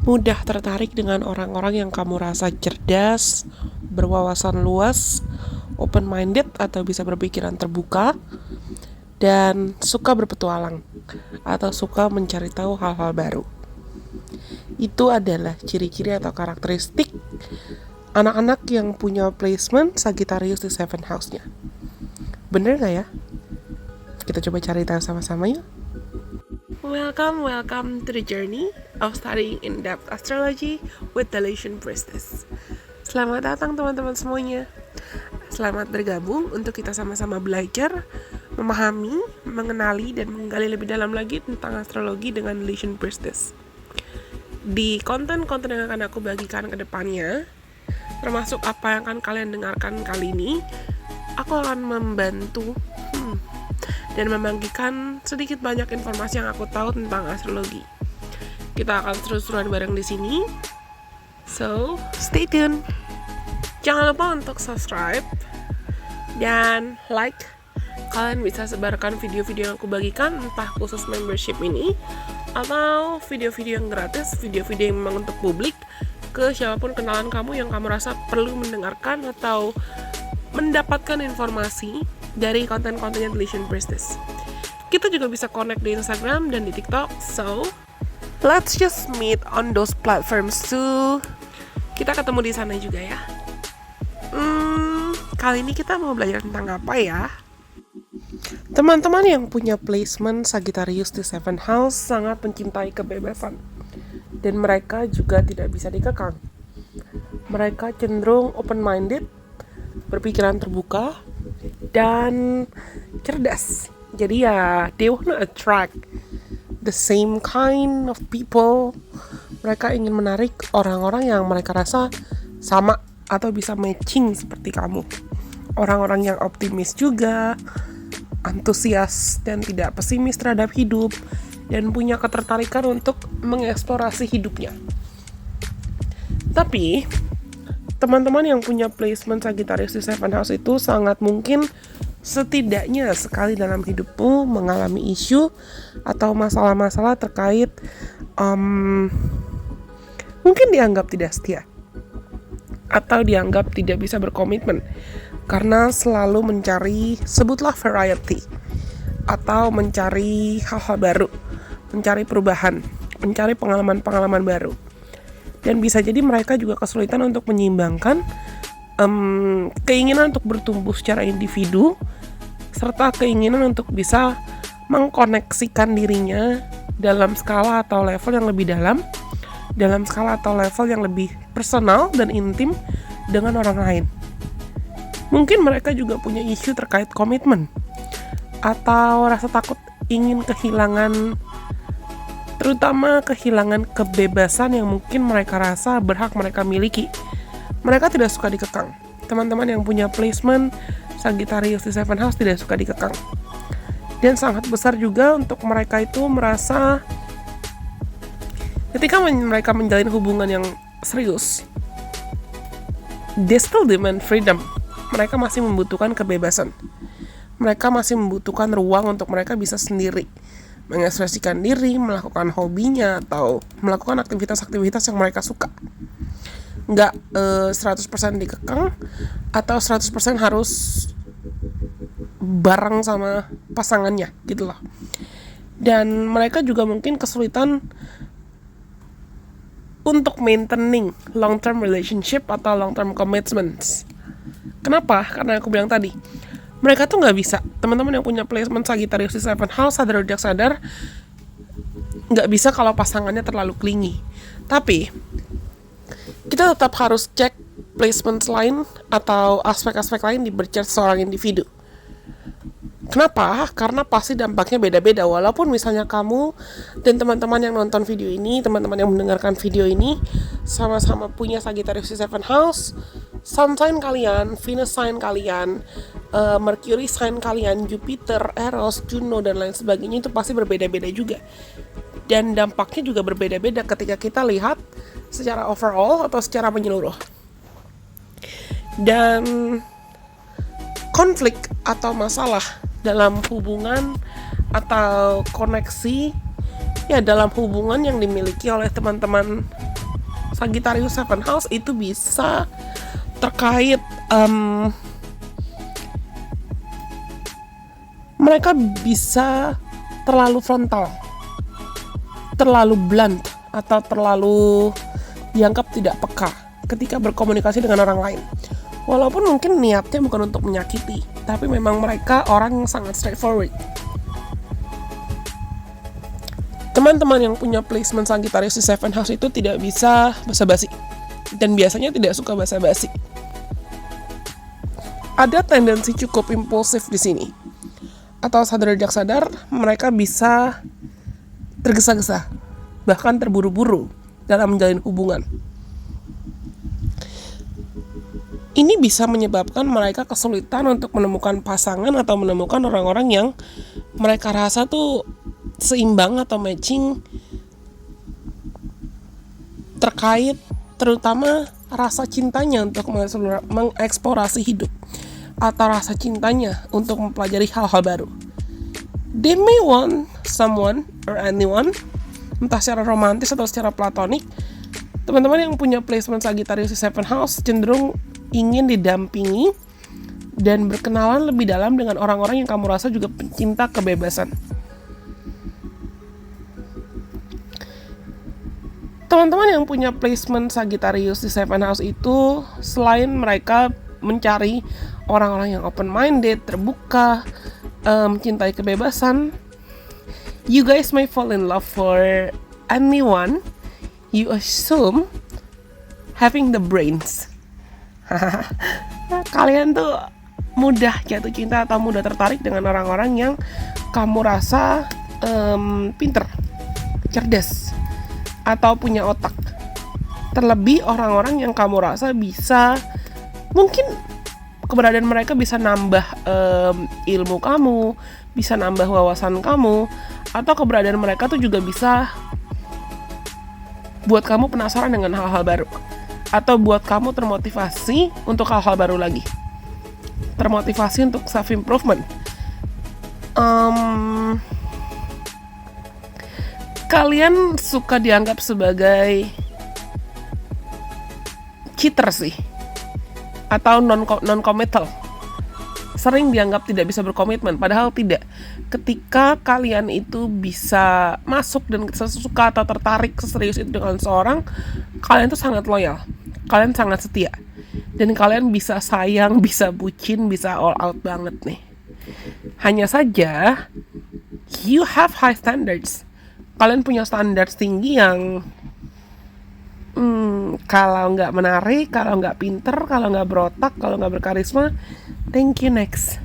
mudah tertarik dengan orang-orang yang kamu rasa cerdas, berwawasan luas, open-minded atau bisa berpikiran terbuka, dan suka berpetualang atau suka mencari tahu hal-hal baru. Itu adalah ciri-ciri atau karakteristik anak-anak yang punya placement Sagittarius di 7th house-nya. Bener gak ya? Kita coba cari tahu sama-sama yuk. Welcome to the journey of studying in-depth astrology with the Lation Priestess. Selamat datang teman-teman semuanya. Selamat bergabung untuk kita sama-sama belajar, memahami, mengenali, dan menggali lebih dalam lagi tentang astrologi dengan Lation Priestess. Di konten-konten yang akan aku bagikan ke depannya, termasuk apa yang akan kalian dengarkan kali ini, aku akan membantu dan membagikan sedikit banyak informasi yang aku tahu tentang astrologi. Kita akan seru-seruan bareng di sini. So, stay tune. Jangan lupa untuk subscribe dan like. Kalian bisa sebarkan video-video yang aku bagikan, entah khusus membership ini atau video-video yang gratis, video-video yang memang untuk publik, ke siapapun kenalan kamu yang kamu rasa perlu mendengarkan atau mendapatkan informasi dari konten-kontennya The Lation Priestess. Kita juga bisa connect di Instagram dan di TikTok. So, let's just meet on those platforms too. Kita ketemu di sana juga ya. Kali ini kita mau belajar tentang apa ya? Teman-teman yang punya placement Sagittarius di 7th house sangat mencintai kebebasan. Dan mereka juga tidak bisa dikekang. Mereka cenderung open-minded, berpikiran terbuka, dan cerdas. Jadi ya, they wanna attract the same kind of people. Mereka ingin menarik orang-orang yang mereka rasa sama atau bisa matching seperti kamu. Orang-orang yang optimis juga, antusias dan tidak pesimis terhadap hidup, dan punya ketertarikan untuk mengeksplorasi hidupnya. Tapi teman-teman yang punya placement Sagittarius di 7th house itu sangat mungkin setidaknya sekali dalam hidupmu mengalami isu atau masalah-masalah terkait mungkin dianggap tidak setia atau dianggap tidak bisa berkomitmen karena selalu mencari, sebutlah variety, atau mencari hal-hal baru, mencari perubahan, mencari pengalaman-pengalaman baru. Dan bisa jadi mereka juga kesulitan untuk menyeimbangkan keinginan untuk bertumbuh secara individu serta keinginan untuk bisa mengkoneksikan dirinya dalam skala atau level yang lebih dalam skala atau level yang lebih personal dan intim dengan orang lain. Mungkin mereka juga punya isu terkait komitmen atau rasa takut ingin kehilangan, terutama kehilangan kebebasan yang mungkin mereka rasa berhak mereka miliki. Mereka tidak suka dikekang. Teman-teman yang punya placement Sagittarius di 7th house tidak suka dikekang. Dan sangat besar juga untuk mereka itu merasa ketika mereka menjalin hubungan yang serius, they still demand freedom. Mereka masih membutuhkan kebebasan. Mereka masih membutuhkan ruang untuk mereka bisa sendiri mengekspresikan diri, melakukan hobinya, atau melakukan aktivitas-aktivitas yang mereka suka. Nggak 100% dikekang, atau 100% harus bareng sama pasangannya, gitu loh. Dan mereka juga mungkin kesulitan untuk maintaining long-term relationship atau long-term commitments. Kenapa? Karena aku bilang tadi, mereka tuh nggak bisa. Teman-teman yang punya placement Sagittarius di 7th house, sadar nggak bisa kalau pasangannya terlalu clingy. Tapi kita tetap harus cek placement lain atau aspek-aspek lain di berchart seorang individu. Kenapa? Karena pasti dampaknya beda-beda. Walaupun misalnya kamu dan teman-teman yang nonton video ini, teman-teman yang mendengarkan video ini sama-sama punya Sagittarius di 7th house, Sun sign kalian, Venus sign kalian, Mercury sign kalian, Jupiter, Eros, Juno, dan lain sebagainya itu pasti berbeda-beda juga. Dan dampaknya juga berbeda-beda ketika kita lihat secara overall atau secara menyeluruh. Dan konflik atau masalah dalam hubungan atau koneksi ya dalam hubungan yang dimiliki oleh teman-teman Sagittarius Seven House itu bisa terkait mereka bisa terlalu frontal, terlalu blunt, atau terlalu dianggap tidak peka ketika berkomunikasi dengan orang lain. Walaupun mungkin niatnya bukan untuk menyakiti, tapi memang mereka orang yang sangat straightforward. Teman-teman yang punya placement Sagittarius di Seven House itu tidak bisa basa-basi, dan biasanya tidak suka basa-basi. Ada tendensi cukup impulsif di sini, atau sadar tidak sadar mereka bisa tergesa-gesa, bahkan terburu-buru dalam menjalin hubungan. Ini bisa menyebabkan mereka kesulitan untuk menemukan pasangan atau menemukan orang-orang yang mereka rasa tuh seimbang atau matching terkait terutama rasa cintanya untuk mengeksplorasi hidup atau rasa cintanya untuk mempelajari hal-hal baru. They may want someone or anyone, entah secara romantis atau secara platonik. Teman-teman yang punya placement Sagittarius di Seven House cenderung ingin didampingi dan berkenalan lebih dalam dengan orang-orang yang kamu rasa juga pencinta kebebasan. Teman-teman yang punya placement Sagittarius di Seven House itu selain mereka mencari orang-orang yang open-minded, terbuka, mencintai kebebasan, you guys may fall in love for anyone you assume having the brains. Kalian tuh mudah jatuh cinta atau mudah tertarik dengan orang-orang yang kamu rasa pinter, cerdas, atau punya otak. Terlebih orang-orang yang kamu rasa bisa, mungkin keberadaan mereka bisa nambah ilmu kamu, bisa nambah wawasan kamu, atau keberadaan mereka tuh juga bisa buat kamu penasaran dengan hal-hal baru, atau buat kamu termotivasi untuk hal-hal baru lagi, termotivasi untuk self improvement. Kalian suka dianggap sebagai cheater sih, atau non-committal. Sering dianggap tidak bisa berkomitmen, padahal tidak. Ketika kalian itu bisa masuk dan suka atau tertarik seserius itu dengan seorang, kalian itu sangat loyal, kalian sangat setia, dan kalian bisa sayang, bisa bucin, bisa all out banget nih. Hanya saja, you have high standards. Kalian punya standar tinggi yang kalau nggak menarik, kalau nggak pinter, kalau nggak berotak, kalau nggak berkarisma, thank you next.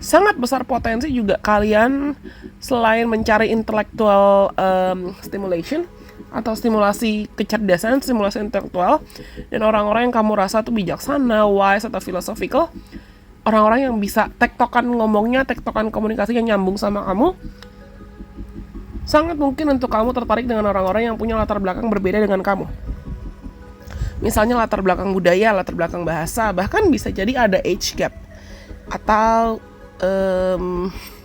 Sangat besar potensi juga kalian selain mencari intellectual stimulation atau stimulasi kecerdasan, stimulasi intelektual, dan orang-orang yang kamu rasa tuh bijaksana, wise, atau philosophical, orang-orang yang bisa tektokan ngomongnya, tektokan komunikasinya nyambung sama kamu. Sangat mungkin untuk kamu tertarik dengan orang-orang yang punya latar belakang berbeda dengan kamu. Misalnya latar belakang budaya, latar belakang bahasa, bahkan bisa jadi ada age gap atau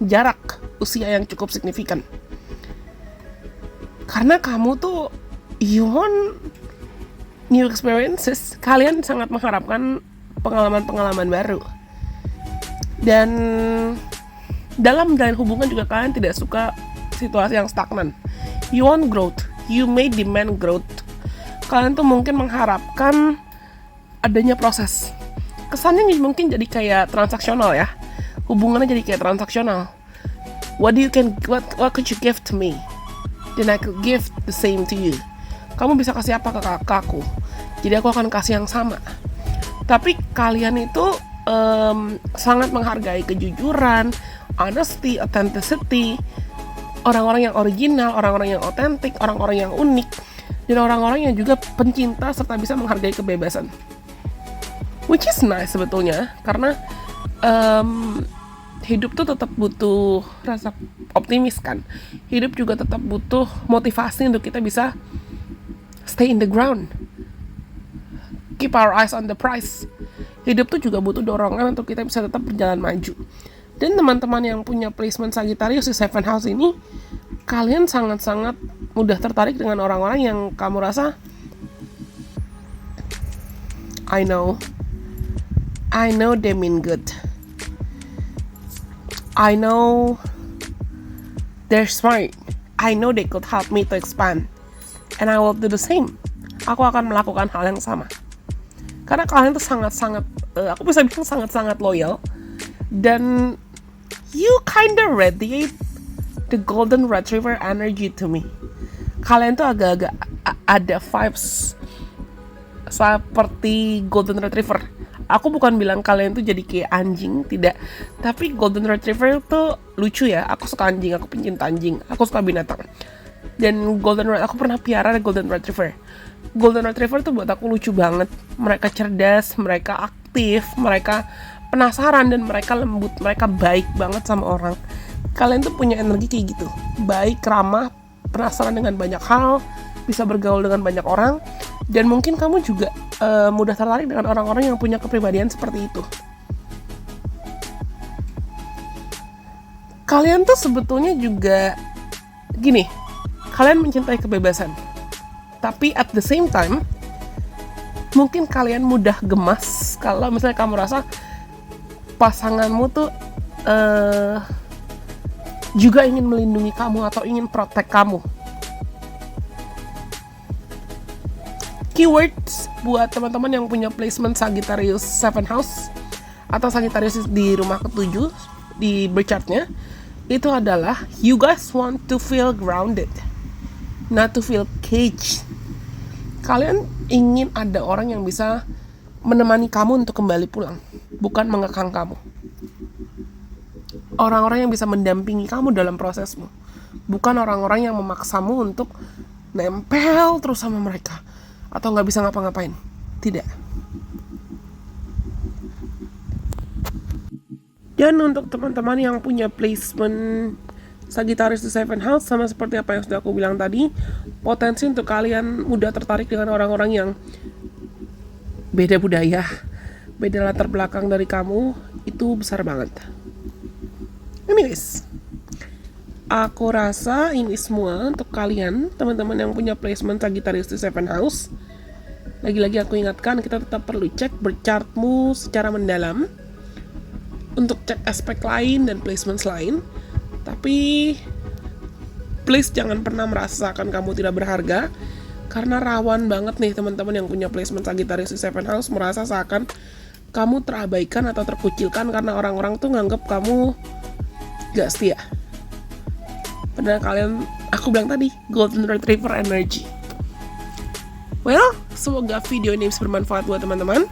jarak usia yang cukup signifikan. Karena kamu tuh you want new experiences, kalian sangat mengharapkan pengalaman-pengalaman baru. Dan dalam menjalin hubungan juga kalian tidak suka situasi yang stagnan. You want growth, you may demand growth. Kalian tuh mungkin mengharapkan adanya proses. Kesannya mungkin jadi kayak transaksional ya. Hubungannya jadi kayak transaksional. What could you give to me? Then I could give the same to you. Kamu bisa kasih apa ke aku? Jadi aku akan kasih yang sama. Tapi kalian itu sangat menghargai kejujuran, honesty, authenticity, orang-orang yang original, orang-orang yang otentik, orang-orang yang unik, dan orang-orang yang juga pencinta serta bisa menghargai kebebasan. Which is nice sebetulnya, karena hidup tuh tetap butuh rasa optimis kan. Hidup juga tetap butuh motivasi untuk kita bisa stay in the ground, keep our eyes on the prize. Hidup tuh juga butuh dorongan untuk kita bisa tetap berjalan maju. Dan teman-teman yang punya placement Sagittarius di Seven House ini, kalian sangat-sangat mudah tertarik dengan orang-orang yang kamu rasa I know they mean good. I know they're smart. I know they could help me to expand. And I will do the same. Aku akan melakukan hal yang sama. Karena kalian tuh sangat-sangat, aku bisa bilang sangat-sangat loyal. Dan you kinda radiate the golden retriever energy to me. Kalian tuh agak-agak ada vibes seperti golden retriever. Aku bukan bilang kalian tuh jadi kayak anjing, tidak. Tapi golden retriever tuh lucu ya. Aku suka anjing, aku pencinta anjing, aku suka binatang. Dan aku pernah piara golden retriever. Golden retriever tuh buat aku lucu banget. Mereka cerdas, mereka aktif, mereka penasaran, dan mereka lembut, mereka baik banget sama orang. Kalian tuh punya energi kayak gitu, baik, ramah, penasaran dengan banyak hal, bisa bergaul dengan banyak orang, dan mungkin kamu juga mudah tertarik dengan orang-orang yang punya kepribadian seperti itu. Kalian tuh sebetulnya juga gini, kalian mencintai kebebasan, tapi at the same time mungkin kalian mudah gemas kalau misalnya kamu rasa pasanganmu tuh juga ingin melindungi kamu atau ingin protect kamu. Keywords buat teman-teman yang punya placement Sagittarius 7 house atau Sagittarius di rumah ke-7 di birth chartnya itu adalah you guys want to feel grounded, not to feel caged. Kalian ingin ada orang yang bisa menemani kamu untuk kembali pulang, bukan mengekang kamu. Orang-orang yang bisa mendampingi kamu dalam prosesmu, bukan orang-orang yang memaksamu untuk nempel terus sama mereka atau nggak bisa ngapa-ngapain. Tidak. Dan untuk teman-teman yang punya placement Sagittarius di 7 house, sama seperti apa yang sudah aku bilang tadi, potensi untuk kalian mudah tertarik dengan orang-orang yang beda budaya, beda latar belakang dari kamu, itu besar banget. Anyways, aku rasa ini semua untuk kalian, teman-teman yang punya placement Sagittarius di 7 house. Lagi-lagi aku ingatkan, kita tetap perlu cek birth chartmu secara mendalam untuk cek aspek lain dan placements lain. Tapi please jangan pernah merasakan kamu tidak berharga, karena rawan banget nih teman-teman yang punya placement Sagittarius di 7 house merasa seakan kamu terabaikan atau terkucilkan karena orang-orang tuh nganggep kamu gak setia. Padahal kalian, aku bilang tadi, golden retriever energy. Well, semoga video ini bisa bermanfaat buat teman-teman.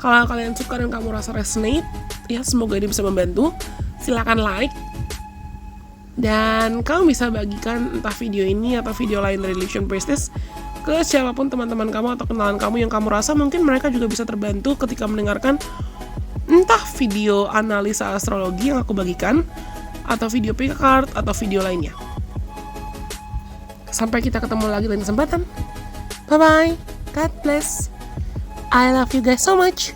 Kalau kalian suka dan kamu rasa resonate, ya semoga ini bisa membantu. Silakan like. Dan kamu bisa bagikan entah video ini atau video lain dari Illusion Priestess ke siapapun teman-teman kamu atau kenalan kamu yang kamu rasa mungkin mereka juga bisa terbantu ketika mendengarkan entah video analisa astrologi yang aku bagikan, atau video pick card, atau video lainnya. Sampai kita ketemu lagi lain kesempatan. Bye-bye. God bless. I love you guys so much.